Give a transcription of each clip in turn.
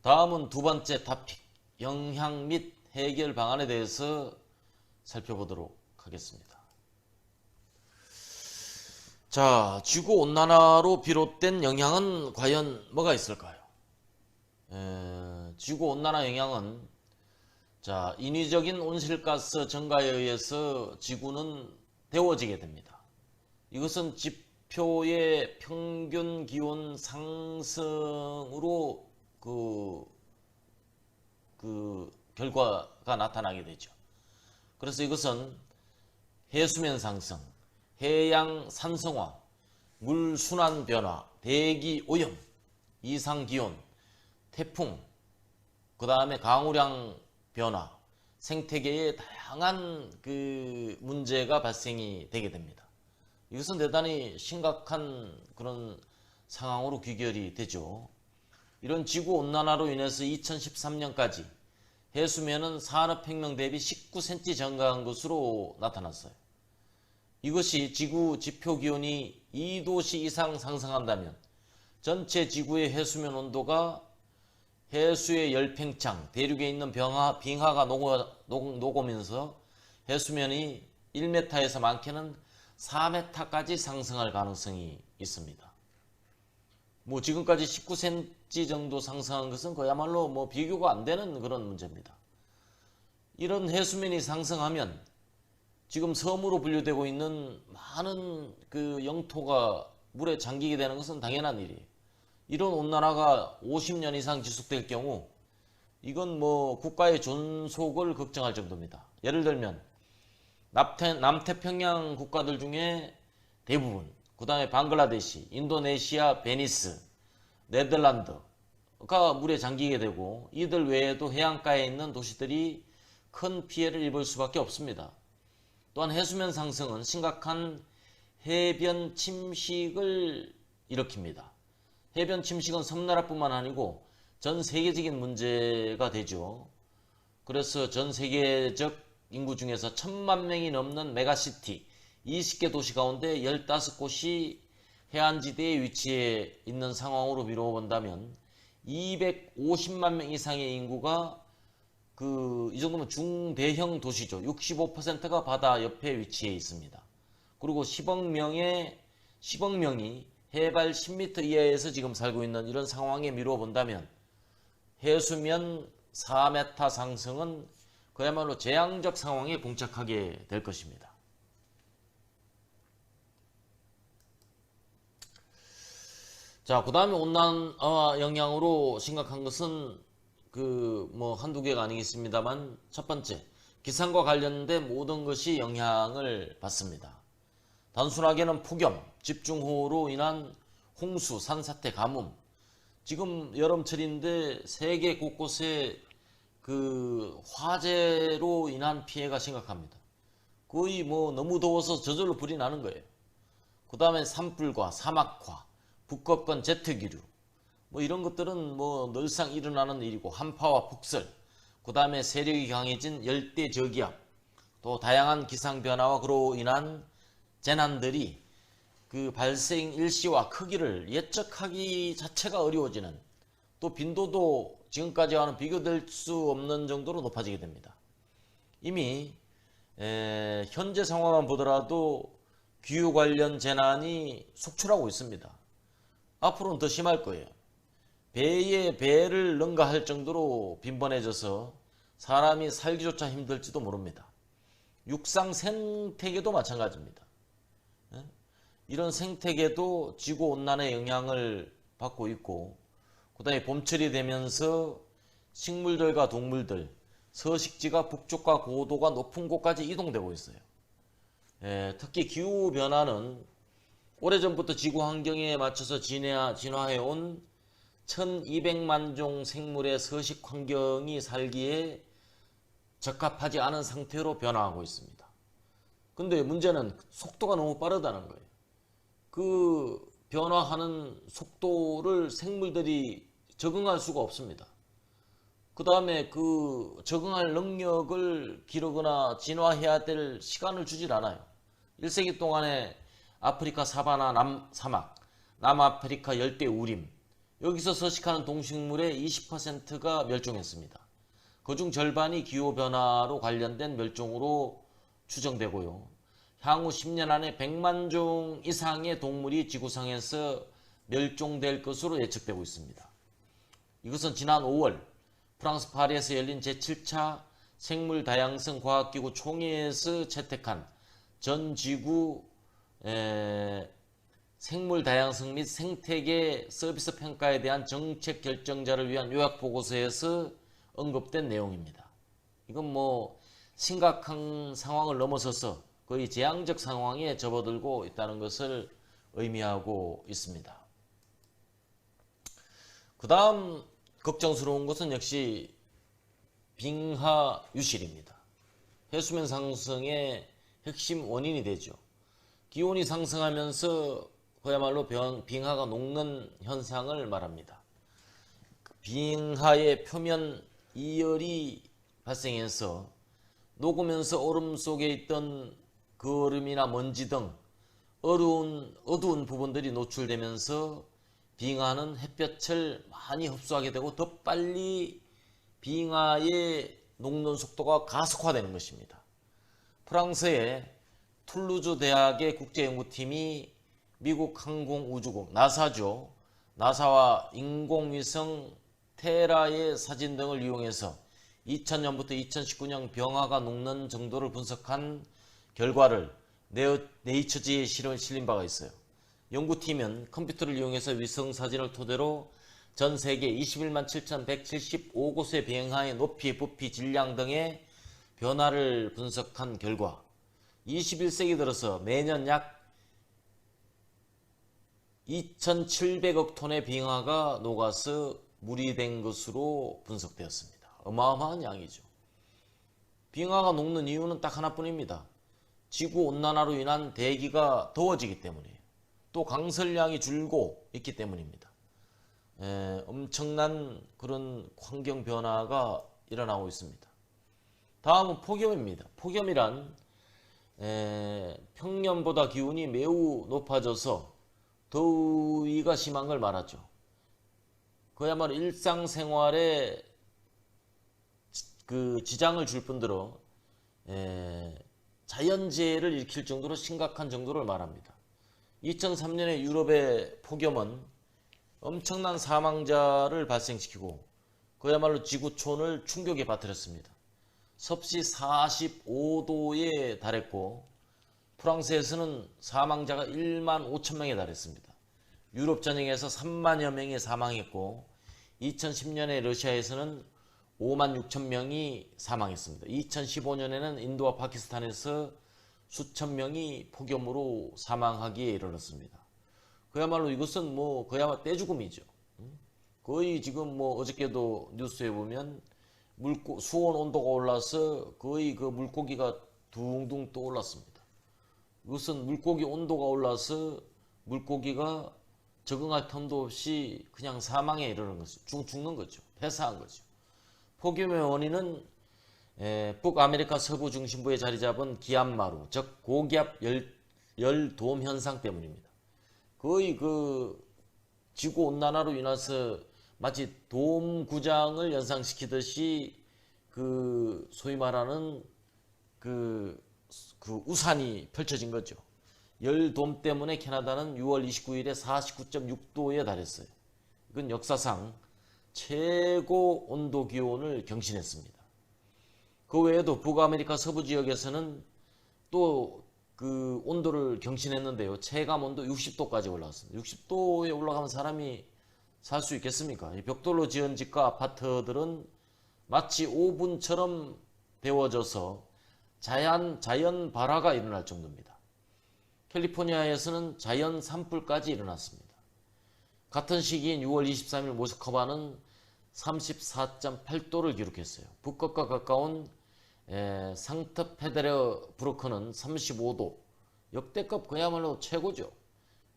다음은 두 번째 토픽, 영향 및 해결 방안에 대해서 살펴보도록 하겠습니다. 자, 지구온난화로 비롯된 영향은 과연 뭐가 있을까요? 지구온난화 영향은 인위적인 온실가스 증가에 의해서 지구는 데워지게 됩니다. 이것은 지표의 평균 기온 상승으로 결과가 나타나게 되죠. 그래서 이것은 해수면 상승, 해양 산성화, 물 순환 변화, 대기 오염, 이상 기온, 태풍, 그 다음에 강우량 변화, 생태계에 다양한 문제가 발생이 되게 됩니다. 이것은 대단히 심각한 그런 상황으로 귀결이 되죠. 이런 지구온난화로 인해서 2013년까지 해수면은 산업혁명 대비 19cm 증가한 것으로 나타났어요. 이것이 지구 지표기온이 2도씨 이상 상승한다면 전체 지구의 해수면 온도가 해수의 열팽창, 대륙에 있는 빙하가 녹으면서 해수면이 1m에서 많게는 4m까지 상승할 가능성이 있습니다. 지금까지 19cm 정도 상승한 것은 그야말로 비교가 안 되는 그런 문제입니다. 이런 해수면이 상승하면 지금 섬으로 분류되고 있는 많은 영토가 물에 잠기게 되는 것은 당연한 일이에요. 이런 온난화가 50년 이상 지속될 경우 이건 국가의 존속을 걱정할 정도입니다. 예를 들면 남태평양 국가들 중에 대부분, 그 다음에 방글라데시, 인도네시아, 베니스, 네덜란드가 물에 잠기게 되고 이들 외에도 해안가에 있는 도시들이 큰 피해를 입을 수밖에 없습니다. 또한 해수면 상승은 심각한 해변 침식을 일으킵니다. 해변 침식은 섬나라뿐만 아니고 전 세계적인 문제가 되죠. 그래서 전 세계적 인구 중에서 1000만 명이 넘는 메가시티 20개 도시 가운데 15곳이 해안지대에 위치해 있는 상황으로 미뤄본다면 250만 명 이상의 인구가 이 정도면 중대형 도시죠. 65%가 바다 옆에 위치해 있습니다. 그리고 10억 명이 해발 10m 이하에서 지금 살고 있는 이런 상황에 미루어 본다면 해수면 4m 상승은 그야말로 재앙적 상황에 봉착하게 될 것입니다. 그 다음에 온난화 영향으로 심각한 것은 한두 개가 아니겠습니다만, 첫 번째, 기상과 관련된 모든 것이 영향을 받습니다. 단순하게는 폭염, 집중호우로 인한 홍수, 산사태, 가뭄. 지금 여름철인데 세계 곳곳에 화재로 인한 피해가 심각합니다. 거의 너무 더워서 저절로 불이 나는 거예요. 그 다음에 산불과 사막화, 북극권 제트기류, 이런 것들은 늘상 일어나는 일이고, 한파와 폭설, 그 다음에 세력이 강해진 열대 저기압, 또 다양한 기상변화와 그로 인한 재난들이 발생 일시와 크기를 예측하기 자체가 어려워지는, 또 빈도도 지금까지와는 비교될 수 없는 정도로 높아지게 됩니다. 이미 현재 상황만 보더라도 기후 관련 재난이 속출하고 있습니다. 앞으로는 더 심할 거예요. 배에 배를 능가할 정도로 빈번해져서 사람이 살기조차 힘들지도 모릅니다. 육상 생태계도 마찬가지입니다. 이런 생태계도 지구온난화의 영향을 받고 있고, 그 다음에 봄철이 되면서 식물들과 동물들, 서식지가 북쪽과 고도가 높은 곳까지 이동되고 있어요. 특히 기후변화는 오래전부터 지구 환경에 맞춰서 진화해온 1200만 종 생물의 서식 환경이 살기에 적합하지 않은 상태로 변화하고 있습니다. 근데 문제는 속도가 너무 빠르다는 거예요. 변화하는 속도를 생물들이 적응할 수가 없습니다. 그 다음에 적응할 능력을 기르거나 진화해야 될 시간을 주질 않아요. 1세기 동안에 아프리카 사바나 사막, 남아프리카 열대 우림, 여기서 서식하는 동식물의 20%가 멸종했습니다. 그중 절반이 기후변화로 관련된 멸종으로 추정되고요. 향후 10년 안에 100만 종 이상의 동물이 지구상에서 멸종될 것으로 예측되고 있습니다. 이것은 지난 5월 프랑스 파리에서 열린 제7차 생물다양성 과학기구 총회에서 채택한 전 지구 생물다양성 및 생태계 서비스 평가에 대한 정책 결정자를 위한 요약보고서에서 언급된 내용입니다. 이건 뭐 심각한 상황을 넘어서서 거의 재앙적 상황에 접어들고 있다는 것을 의미하고 있습니다. 그 다음 걱정스러운 것은 역시 빙하 유실입니다. 해수면 상승의 핵심 원인이 되죠. 기온이 상승하면서 그야말로 빙하가 녹는 현상을 말합니다. 빙하의 표면 이열이 발생해서 녹으면서 얼음 속에 있던 그 얼음이나 먼지 등 어두운 부분들이 노출되면서 빙하는 햇볕을 많이 흡수하게 되고 더 빨리 빙하의 녹는 속도가 가속화되는 것입니다. 프랑스의 툴루즈 대학의 국제연구팀이 미국 항공우주국 나사죠. 나사와 인공위성 테라의 사진 등을 이용해서 2000년부터 2019년 빙하가 녹는 정도를 분석한 결과를 네이처지에 실린 바가 있어요. 연구팀은 컴퓨터를 이용해서 위성 사진을 토대로 전 세계 21만 7,175곳의 빙하의 높이, 부피, 질량 등의 변화를 분석한 결과 21세기 들어서 매년 약 2,700억 톤의 빙하가 녹아서 물이 된 것으로 분석되었습니다. 어마어마한 양이죠. 빙하가 녹는 이유는 딱 하나뿐입니다. 지구온난화로 인한 대기가 더워지기 때문이에요. 또 강설량이 줄고 있기 때문입니다. 엄청난 그런 환경 변화가 일어나고 있습니다. 다음은 폭염입니다. 폭염이란 평년보다 기온이 매우 높아져서 더위가 심한 걸 말하죠. 그야말로 일상생활에 그 지장을 줄 뿐더러 자연재해를 일으킬 정도로 심각한 정도를 말합니다. 2003년에 유럽의 폭염은 엄청난 사망자를 발생시키고 그야말로 지구촌을 충격에 빠뜨렸습니다. 섭씨 45도에 달했고 프랑스에서는 사망자가 1만 5천 명에 달했습니다. 유럽 전역에서 3만여 명이 사망했고 2010년에 러시아에서는 5만 6천 명이 사망했습니다. 2015년에는 인도와 파키스탄에서 수천 명이 폭염으로 사망하기에 이르렀습니다. 그야말로 이것은 뭐 그야말로 떼죽음이죠. 거의 지금 뭐 어저께도 뉴스에 보면 수온 온도가 올라서 거의 그 물고기가 둥둥 떠올랐습니다. 이것은 물고기 온도가 올라서 물고기가 적응할 틈도 없이 그냥 사망에 이르는 거죠. 죽는 거죠. 폐사한 거죠. 폭염의 원인은 북아메리카 서부 중심부에 자리 잡은 기압마루, 즉 고기압 열돔 현상 때문입니다. 거의 그 지구 온난화로 인해서 마치 돔 구장을 연상시키듯이 그 소위 말하는 그 우산이 펼쳐진 거죠. 열돔 때문에 캐나다는 6월 29일에 49.6도에 달했어요. 이건 역사상 최고 온도 기온을 경신했습니다. 그 외에도 북아메리카 서부 지역에서는 또 그 온도를 경신했는데요. 체감 온도 60도까지 올라왔습니다. 60도에 올라가면 사람이 살 수 있겠습니까? 이 벽돌로 지은 집과 아파트들은 마치 오븐처럼 데워져서 자연 발화가 일어날 정도입니다. 캘리포니아에서는 자연 산불까지 일어났습니다. 같은 시기인 6월 23일 모스크바는 34.8도를 기록했어요. 북극과 가까운 상트페테르부르크는 35도, 역대급 그야말로 최고죠.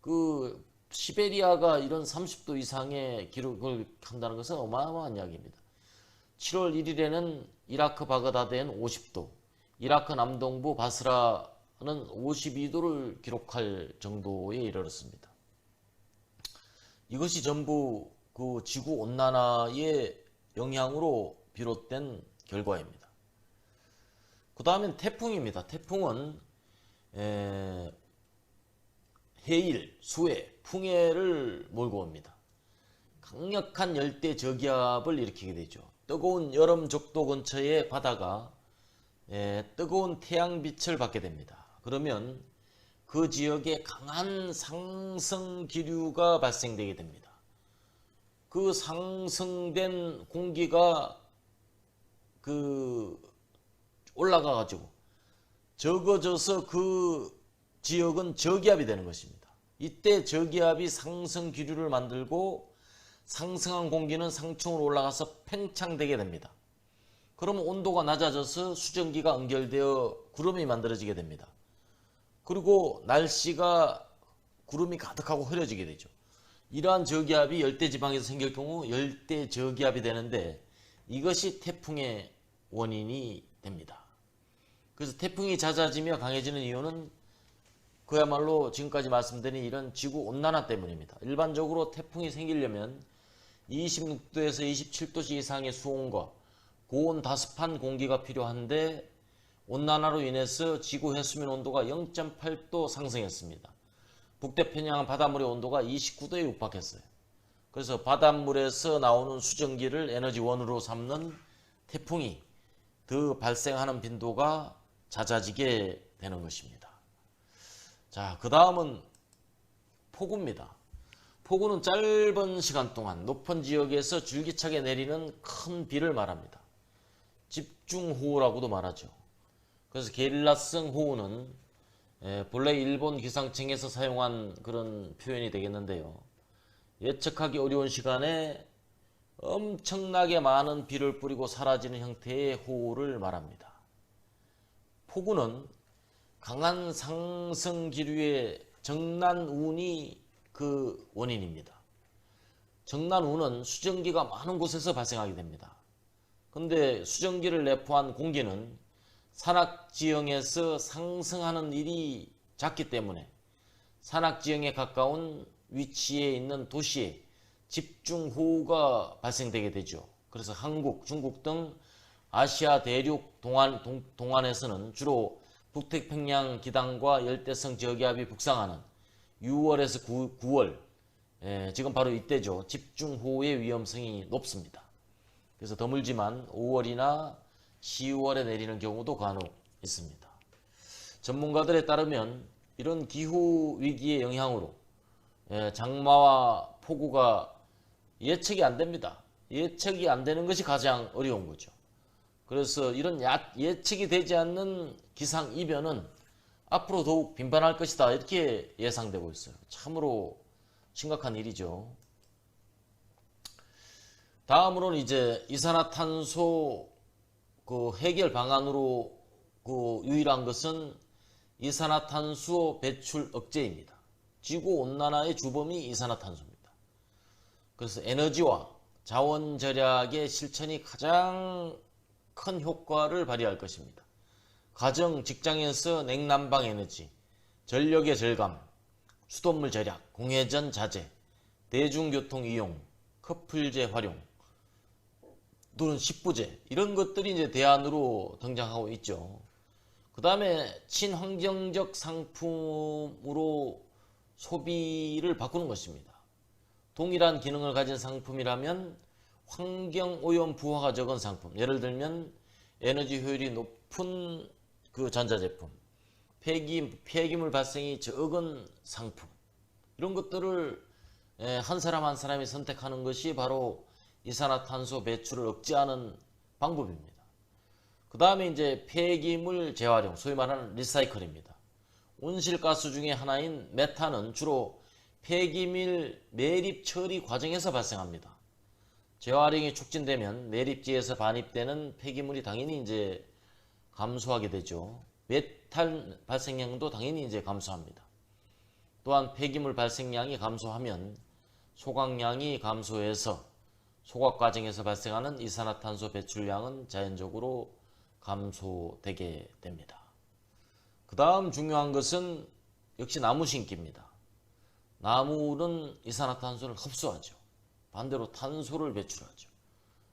그 시베리아가 이런 30도 이상의 기록을 한다는 것은 어마어마한 이야기입니다. 7월 1일에는 이라크 바그다드엔 50도, 이라크 남동부 바스라는 52도를 기록할 정도에 이르렀습니다. 이것이 전부 그 지구 온난화의 영향으로 비롯된 결과입니다. 그 다음엔 태풍입니다. 태풍은 해일, 수해, 풍해를 몰고 옵니다. 강력한 열대 저기압을 일으키게 되죠. 뜨거운 여름 적도 근처의 바다가 뜨거운 태양빛을 받게 됩니다. 그러면 그 지역에 강한 상승 기류가 발생되게 됩니다. 그 상승된 공기가 올라가 가지고 적어져서 그 지역은 저기압이 되는 것입니다. 이때 저기압이 상승 기류를 만들고 상승한 공기는 상층으로 올라가서 팽창되게 됩니다. 그러면 온도가 낮아져서 수증기가 응결되어 구름이 만들어지게 됩니다. 그리고 날씨가 구름이 가득하고 흐려지게 되죠. 이러한 저기압이 열대지방에서 생길 경우 열대저기압이 되는데 이것이 태풍의 원인이 됩니다. 그래서 태풍이 잦아지며 강해지는 이유는 그야말로 지금까지 말씀드린 이런 지구온난화 때문입니다. 일반적으로 태풍이 생기려면 26도에서 27도씨 이상의 수온과 고온 다습한 공기가 필요한데 온난화로 인해서 지구 해수면 온도가 0.8도 상승했습니다. 북태평양 바닷물의 온도가 29도에 육박했어요. 그래서 바닷물에서 나오는 수증기를 에너지원으로 삼는 태풍이 더 발생하는 빈도가 잦아지게 되는 것입니다. 자, 그 다음은 폭우입니다. 폭우는 짧은 시간 동안 높은 지역에서 줄기차게 내리는 큰 비를 말합니다. 집중호우라고도 말하죠. 그래서 게릴라성 호우는 본래 일본 기상청에서 사용한 그런 표현이 되겠는데요. 예측하기 어려운 시간에 엄청나게 많은 비를 뿌리고 사라지는 형태의 호우를 말합니다. 폭우는 강한 상승 기류의 정난운이 그 원인입니다. 정난운은 수증기가 많은 곳에서 발생하게 됩니다. 근데 수증기를 내포한 공기는 산악지형에서 상승하는 일이 작기 때문에 산악지형에 가까운 위치에 있는 도시에 집중호우가 발생되게 되죠. 그래서 한국, 중국 등 아시아 대륙 동안에서는 주로 북태평양 기단과 열대성 저기압이 북상하는 6월에서 9월, 지금 바로 이때죠. 집중호우의 위험성이 높습니다. 그래서 드물지만 5월이나 10월에 내리는 경우도 간혹 있습니다. 전문가들에 따르면 이런 기후 위기의 영향으로 장마와 폭우가 예측이 안 됩니다. 예측이 안 되는 것이 가장 어려운 거죠. 그래서 이런 예측이 되지 않는 기상 이변은 앞으로 더욱 빈번할 것이다, 이렇게 예상되고 있어요. 참으로 심각한 일이죠. 다음으로는 이제 이산화탄소 해결 방안으로 유일한 것은 이산화탄소 배출 억제입니다. 지구온난화의 주범이 이산화탄소입니다. 그래서 에너지와 자원 절약의 실천이 가장 큰 효과를 발휘할 것입니다. 가정, 직장에서 냉난방 에너지, 전력의 절감, 수돗물 절약, 공회전 자제, 대중교통 이용, 커플제 활용, 또는 식부제, 이런 것들이 이제 대안으로 등장하고 있죠. 그 다음에 친환경적 상품으로 소비를 바꾸는 것입니다. 동일한 기능을 가진 상품이라면 환경오염 부하가 적은 상품, 예를 들면 에너지 효율이 높은 그 전자제품, 폐기물 발생이 적은 상품, 이런 것들을 한 사람 한 사람이 선택하는 것이 바로 이산화탄소 배출을 억제하는 방법입니다. 그 다음에 이제 폐기물 재활용, 소위 말하는 리사이클입니다. 온실가스 중에 하나인 메탄은 주로 폐기물 매립 처리 과정에서 발생합니다. 재활용이 촉진되면 매립지에서 반입되는 폐기물이 당연히 이제 감소하게 되죠. 메탄 발생량도 당연히 이제 감소합니다. 또한 폐기물 발생량이 감소하면 소각량이 감소해서 소각 과정에서 발생하는 이산화탄소 배출량은 자연적으로 감소되게 됩니다. 그 다음 중요한 것은 역시 나무 심기입니다. 나무는 이산화탄소를 흡수하죠. 반대로 탄소를 배출하죠.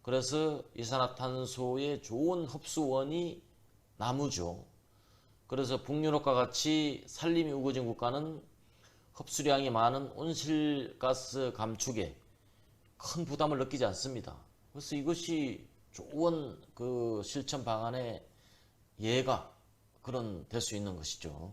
그래서 이산화탄소의 좋은 흡수원이 나무죠. 그래서 북유럽과 같이 산림이 우거진 국가는 흡수량이 많은 온실가스 감축에 큰 부담을 느끼지 않습니다. 그래서 이것이 좋은 그 실천 방안의 예가 될 수 있는 것이죠.